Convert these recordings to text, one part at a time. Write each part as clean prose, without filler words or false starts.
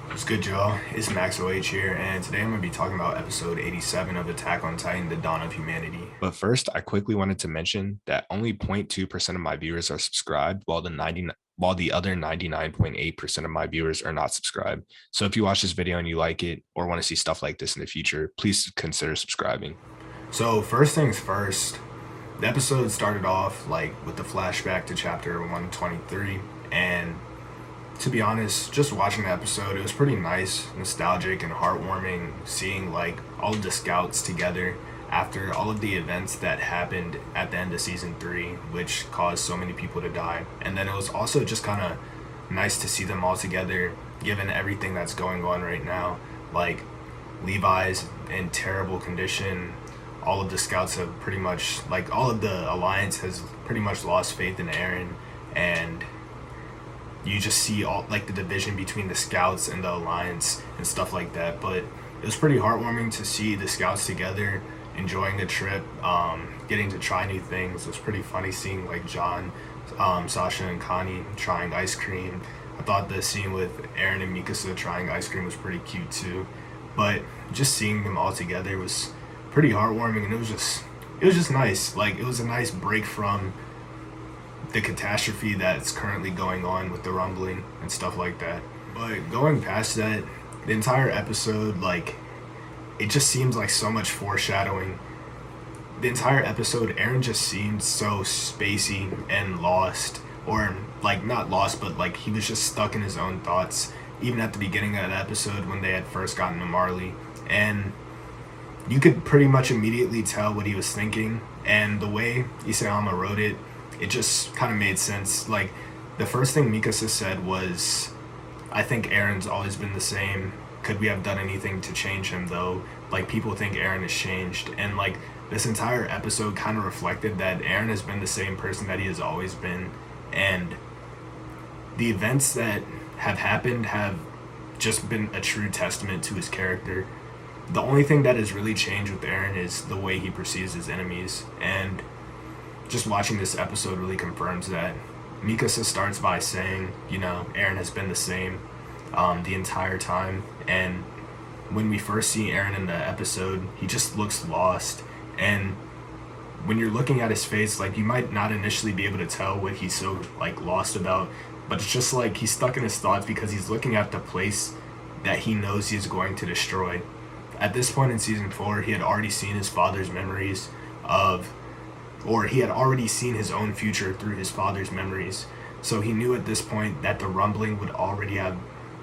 What's good, y'all? It's Max OH here, and today I'm going to be talking about episode 87 of Attack on Titan, The Dawn of Humanity. But first, I quickly wanted to mention that only 0.2% of my viewers are subscribed, while the other 99.8% of my viewers are not subscribed. So if you watch this video and you like it or want to see stuff like this in the future, please consider subscribing. So first things first, the episode started off like with the flashback to chapter 123, and to be honest, just watching the episode, it was pretty nice, nostalgic, and heartwarming seeing like all of the scouts together after all of the events that happened at the end of season 3, which caused so many people to die. And then it was also just kind of nice to see them all together given everything that's going on right now. Like, Levi's in terrible condition. All of the scouts have pretty much, like, all of the alliance has pretty much lost faith in Eren, and you just see all like the division between the scouts and the alliance and stuff like that. But it was pretty heartwarming to see the scouts together, enjoying the trip, getting to try new things. It was pretty funny seeing like John, Sasha, and Connie trying ice cream. I thought the scene with Eren and Mikasa trying ice cream was pretty cute too. But just seeing them all together was pretty heartwarming, and it was just nice. Like, it was a nice break from the catastrophe that's currently going on with the rumbling and stuff like that. But going past that, the entire episode, like, it just seems like so much foreshadowing. The entire episode, Eren just seemed so spacey and lost, or like not lost, but like he was just stuck in his own thoughts. Even at the beginning of the episode, when they had first gotten to Marley, and you could pretty much immediately tell what he was thinking. And the way Isayama wrote it, it just kind of made sense. Like, the first thing Mikasa said was, I think Eren's always been the same. Could we have done anything to change him, though? Like, people think Eren has changed. And, like, this entire episode kind of reflected that Eren has been the same person that he has always been. And the events that have happened have just been a true testament to his character. The only thing that has really changed with Eren is the way he perceives his enemies. And just watching this episode really confirms that. Mikasa starts by saying, Eren has been the same the entire time. And when we first see Eren in the episode, he just looks lost. And when you're looking at his face, like, you might not initially be able to tell what he's so like lost about, but it's just like he's stuck in his thoughts because he's looking at the place that he knows he's going to destroy. At this point in season 4, he had already seen his father's memories of, or he had already seen his own future through his father's memories. So he knew at this point that the rumbling would already have,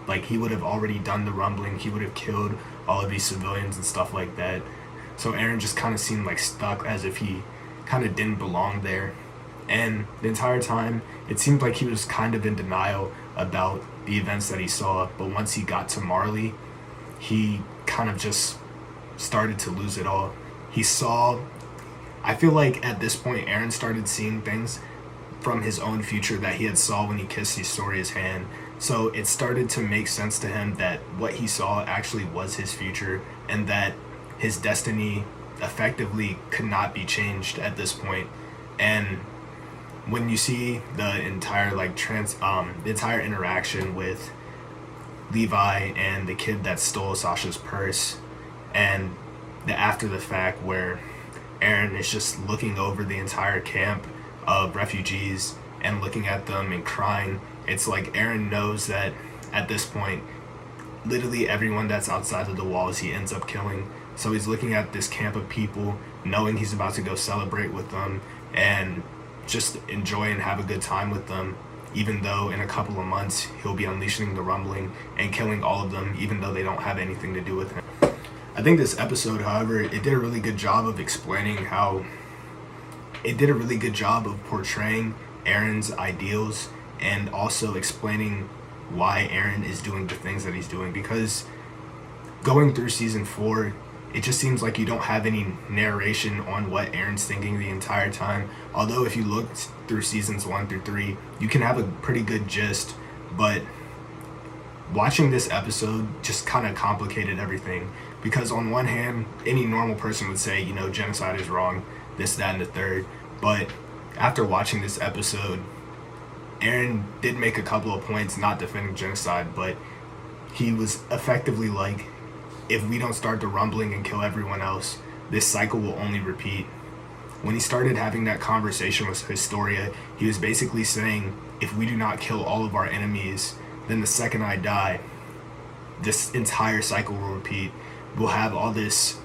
like, he would have already done the rumbling. He would have killed all of these civilians and stuff like that. So Eren just kind of seemed like stuck, as if he kind of didn't belong there. And the entire time, it seemed like he was kind of in denial about the events that he saw. But once he got to Marley, he kind of just started to lose it all. He saw, I feel like at this point, Eren started seeing things from his own future that he had saw when he kissed Historia's hand. So it started to make sense to him that what he saw actually was his future, and that his destiny effectively could not be changed at this point. And when you see the entire the entire interaction with Levi and the kid that stole Sasha's purse, and the after the fact where Eren is just looking over the entire camp of refugees and looking at them and crying, it's like Eren knows that at this point, literally everyone that's outside of the walls he ends up killing. So he's looking at this camp of people, knowing he's about to go celebrate with them and just enjoy and have a good time with them, even though in a couple of months he'll be unleashing the rumbling and killing all of them, even though they don't have anything to do with him. I think this episode, however, it did a really good job of explaining how it did a really good job of portraying Eren's ideals, and also explaining why Eren is doing the things that he's doing. Because going through season 4, it just seems like you don't have any narration on what Eren's thinking the entire time. Although if you look through seasons 1 through 3, you can have a pretty good gist. But watching this episode just kind of complicated everything. Because on one hand, any normal person would say, genocide is wrong, this, that, and the third. But after watching this episode, Eren did make a couple of points not defending genocide, but he was effectively like, if we don't start the rumbling and kill everyone else, this cycle will only repeat. When he started having that conversation with Historia, he was basically saying, if we do not kill all of our enemies, then the second I die, this entire cycle will repeat. We'll have all this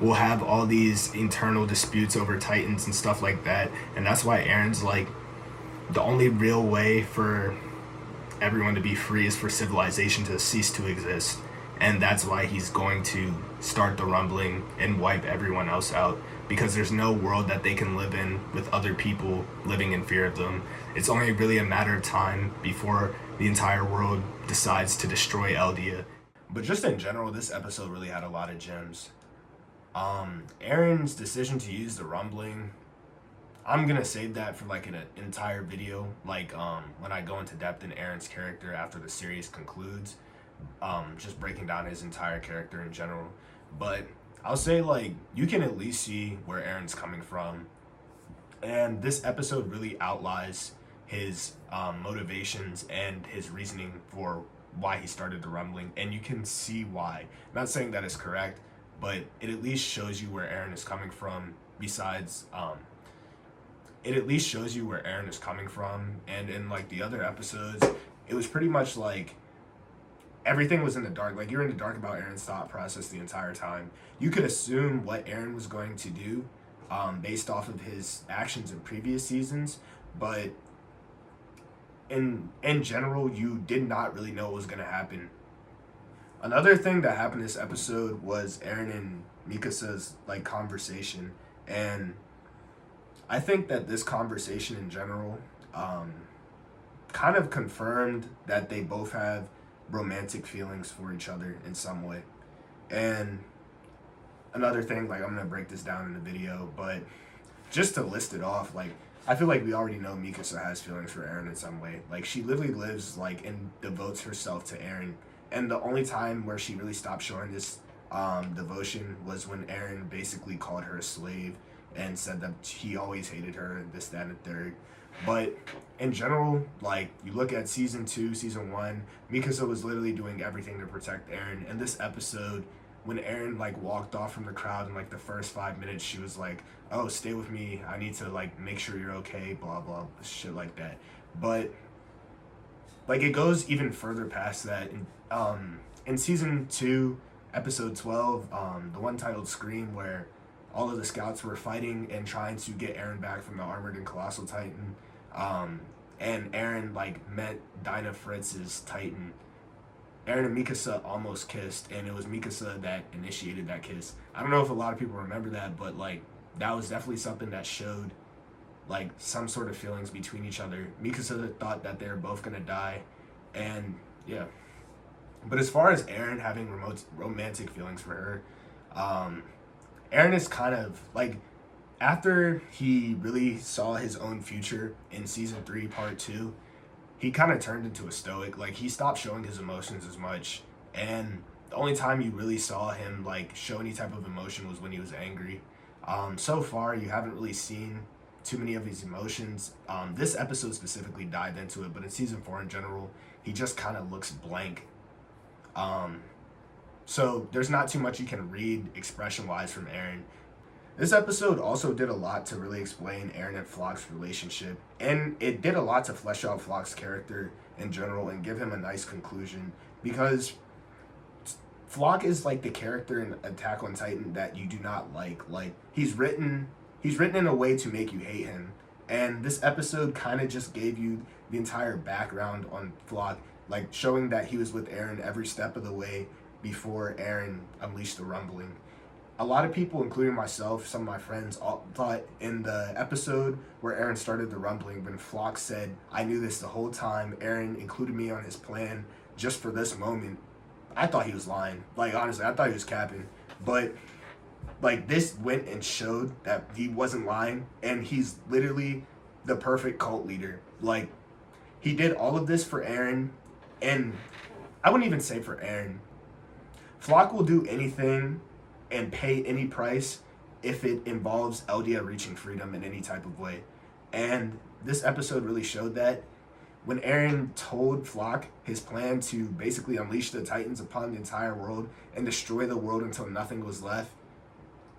we'll have all these internal disputes over titans and stuff like that. And that's why Eren's like, the only real way for everyone to be free is for civilization to cease to exist. And that's why he's going to start the rumbling and wipe everyone else out, because there's no world that they can live in with other people living in fear of them. It's only really a matter of time before the entire world decides to destroy Eldia. But just in general, this episode really had a lot of gems. Eren's decision to use the rumbling, I'm gonna save that for like an entire video, like when I go into depth in Eren's character after the series concludes, just breaking down his entire character in general. But I'll say, like, you can at least see where Eren's coming from, and this episode really outlines his motivations and his reasoning for why he started the rumbling, and you can see why. I'm not saying that is correct, but it at least shows you where Eren is coming from. Besides, it at least shows you where Eren is coming from. And in like the other episodes, it was pretty much like everything was in the dark. Like, you're in the dark about Eren's thought process the entire time. You could assume what Eren was going to do based off of his actions in previous seasons, but in general, you did not really know what was going to happen. Another thing that happened this episode was Eren and Mikasa's like conversation, and I think that this conversation in general kind of confirmed that they both have romantic feelings for each other in some way. And another thing, like, I'm gonna break this down in the video, but just to list it off, like, I feel like we already know Mikasa has feelings for Eren in some way. Like, she literally lives like and devotes herself to Eren. And the only time where she really stopped showing this devotion was when Eren basically called her a slave and said that he always hated her and this, that, and the third. But in general, like, you look at season 2, season 1, Mikasa was literally doing everything to protect Eren. And this episode, when Eren like walked off from the crowd in like the first 5 minutes, she was like, oh, stay with me, I need to like make sure you're okay, blah blah, shit like that. But like, it goes even further past that. In season 2, episode 12, the one titled Scream, where all of the scouts were fighting and trying to get Eren back from the Armored and Colossal Titan, and Eren like met Dinah Fritz's Titan. Eren and Mikasa almost kissed, and it was Mikasa that initiated that kiss. I don't know if a lot of people remember that, but like, that was definitely something that showed like some sort of feelings between each other. Mikasa thought that they were both gonna die, and yeah. But as far as Eren having romantic feelings for her, Eren is kind of like, after he really saw his own future in season 3, part 2, he kind of turned into a stoic. Like, he stopped showing his emotions as much, and the only time you really saw him like show any type of emotion was when he was angry. So far, you haven't really seen too many of his emotions. This episode specifically dived into it, but in season 4 in general, he just kind of looks blank. So there's not too much you can read expression-wise from Eren. This episode also did a lot to really explain Eren and Floch's relationship, and it did a lot to flesh out Floch's character in general and give him a nice conclusion, because Floch is like the character in Attack on Titan that you do not like. Like, he's written in a way to make you hate him, and this episode kind of just gave you the entire background on Floch, like showing that he was with Eren every step of the way before Eren unleashed the rumbling. A lot of people, including myself, some of my friends, all thought in the episode where Eren started the rumbling, when Floch said, I knew this the whole time, Eren included me on his plan just for this moment, I thought he was lying. Like, honestly, I thought he was capping. But like, this went and showed that he wasn't lying, and he's literally the perfect cult leader. Like, he did all of this for Eren, and I wouldn't even say for Eren. Floch will do anything and pay any price if it involves Eldia reaching freedom in any type of way. And this episode really showed that when Eren told Floch his plan to basically unleash the Titans upon the entire world and destroy the world until nothing was left,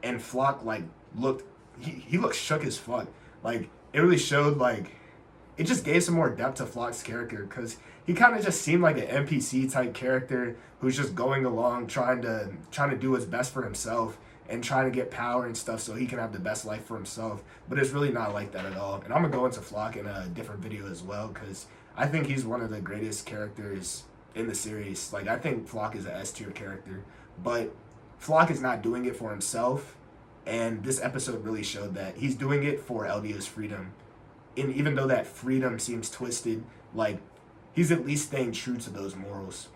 and Floch like looked, he looked shook as fuck. Like it really showed like it just gave some more depth to Floch's character because he kind of just seemed like an NPC type character who's just going along trying to do his best for himself and trying to get power and stuff so he can have the best life for himself. But it's really not like that at all. And I'm gonna go into Floch in a different video as well because I think he's one of the greatest characters in the series. Like I think Floch is an S tier character, but Floch is not doing it for himself. And this episode really showed that he's doing it for Eldia's freedom. And even though that freedom seems twisted, like he's at least staying true to those morals.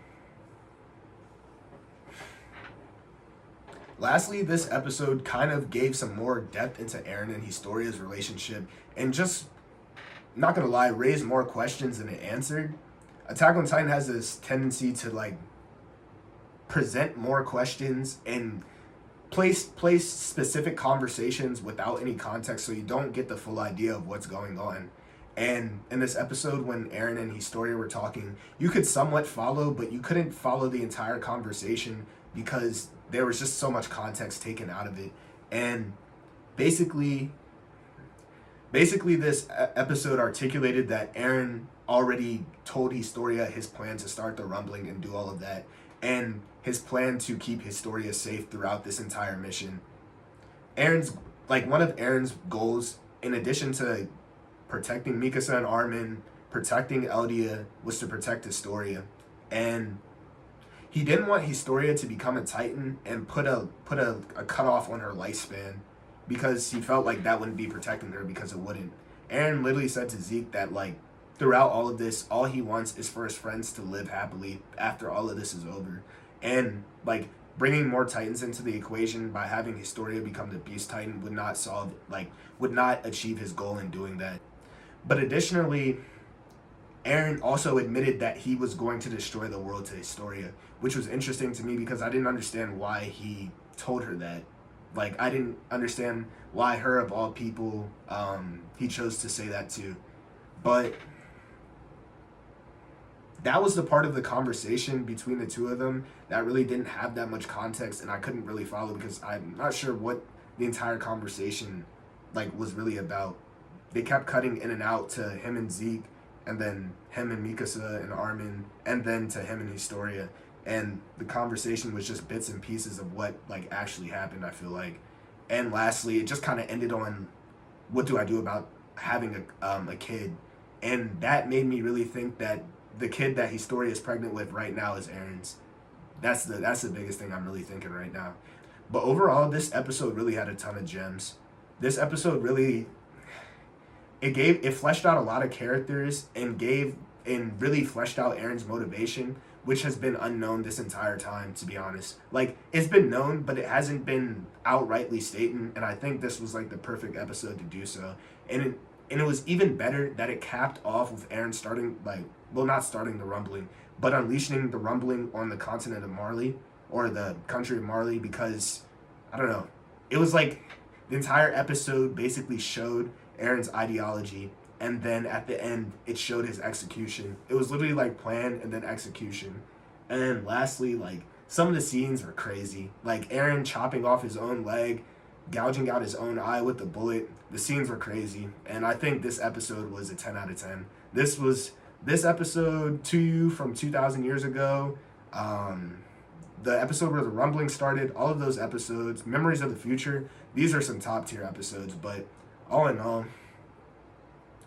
Lastly, this episode kind of gave some more depth into Eren and Historia's relationship and just, not gonna lie, raised more questions than it answered. Attack on Titan has this tendency to like present more questions and place specific conversations without any context so you don't get the full idea of what's going on. And in this episode when Eren and Historia were talking, you could somewhat follow, but you couldn't follow the entire conversation because there was just so much context taken out of it. And basically this episode articulated that Eren already told Historia his plan to start the rumbling and do all of that, and his plan to keep Historia safe throughout this entire mission. One of Eren's goals, in addition to protecting Mikasa and Armin, protecting Eldia, was to protect Historia. And he didn't want Historia to become a Titan and put a cutoff on her lifespan because he felt like that wouldn't be protecting her because it wouldn't. Eren literally said to Zeke that like throughout all of this, all he wants is for his friends to live happily after all of this is over. And like bringing more Titans into the equation by having Historia become the Beast Titan would not achieve his goal in doing that. But additionally, Eren also admitted that he was going to destroy the world to Historia, which was interesting to me because I didn't understand why he told her that. Like, I didn't understand why her, of all people, he chose to say that to. But that was the part of the conversation between the two of them that really didn't have that much context, and I couldn't really follow because I'm not sure what the entire conversation like was really about. They kept cutting in and out to him and Zeke, and then him and Mikasa and Armin, and then to him and Historia. And the conversation was just bits and pieces of what like actually happened, I feel like. And lastly, it just kind of ended on what do I do about having a kid, and that made me really think that the kid that Historia is pregnant with right now is Eren's. That's the biggest thing I'm really thinking right now. But overall, this episode really had a ton of gems. This episode really it fleshed out a lot of characters and really fleshed out Eren's motivation, which has been unknown this entire time, to be honest. Like, it's been known, but it hasn't been outrightly stated, and I think this was like the perfect episode to do so. And it was even better that it capped off with Eren not starting the rumbling, but unleashing the rumbling on the continent of Marley, or the country of Marley, because, I don't know, it was like the entire episode basically showed Eren's ideology, and then at the end it showed his execution. It was literally like plan and then execution. And then lastly, like some of the scenes were crazy. Like Eren chopping off his own leg, gouging out his own eye with the bullet. The scenes were crazy, and I think this episode was a 10 out of 10. This episode to you from 2,000 years ago, the episode where the rumbling started, all of those episodes, Memories of the Future, these are some top tier episodes, but all in all,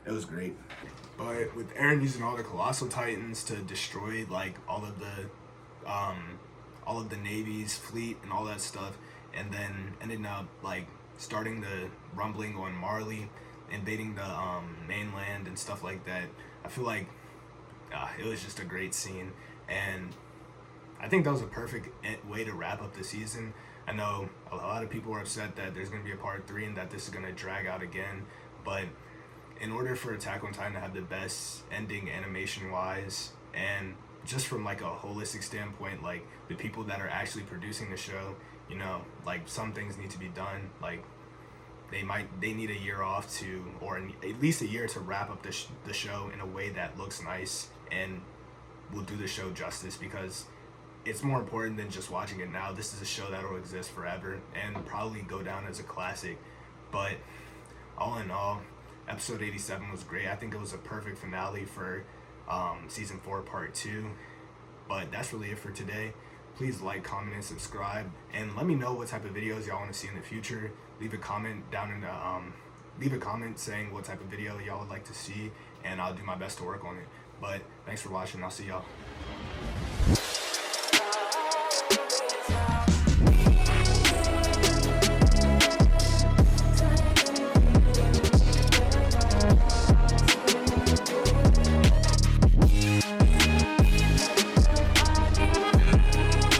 it was great. But with Eren using all the Colossal Titans to destroy like all of the Navy's fleet and all that stuff, and then ended up like starting the rumbling on Marley, invading the mainland and stuff like that, I feel like it was just a great scene, and I think that was a perfect way to wrap up the season. I know a lot of people are upset that there's going to be a part 3 and that this is going to drag out again, but in order for Attack on Titan to have the best ending animation-wise, and just from like a holistic standpoint, like the people that are actually producing the show, you know, like some things need to be done. Like they need a year off to, or at least a year to wrap up the show in a way that looks nice and will do the show justice, because it's more important than just watching it now. This is a show that will exist forever and probably go down as a classic. But all in all, episode 87 was great. I think it was a perfect finale for season 4 part 2. But that's really it for today. Please like, comment, and subscribe, and let me know what type of videos y'all want to see in the future. Leave a comment down in the leave a comment saying what type of video y'all would like to see, and I'll do my best to work on it. But thanks for watching. I'll see y'all.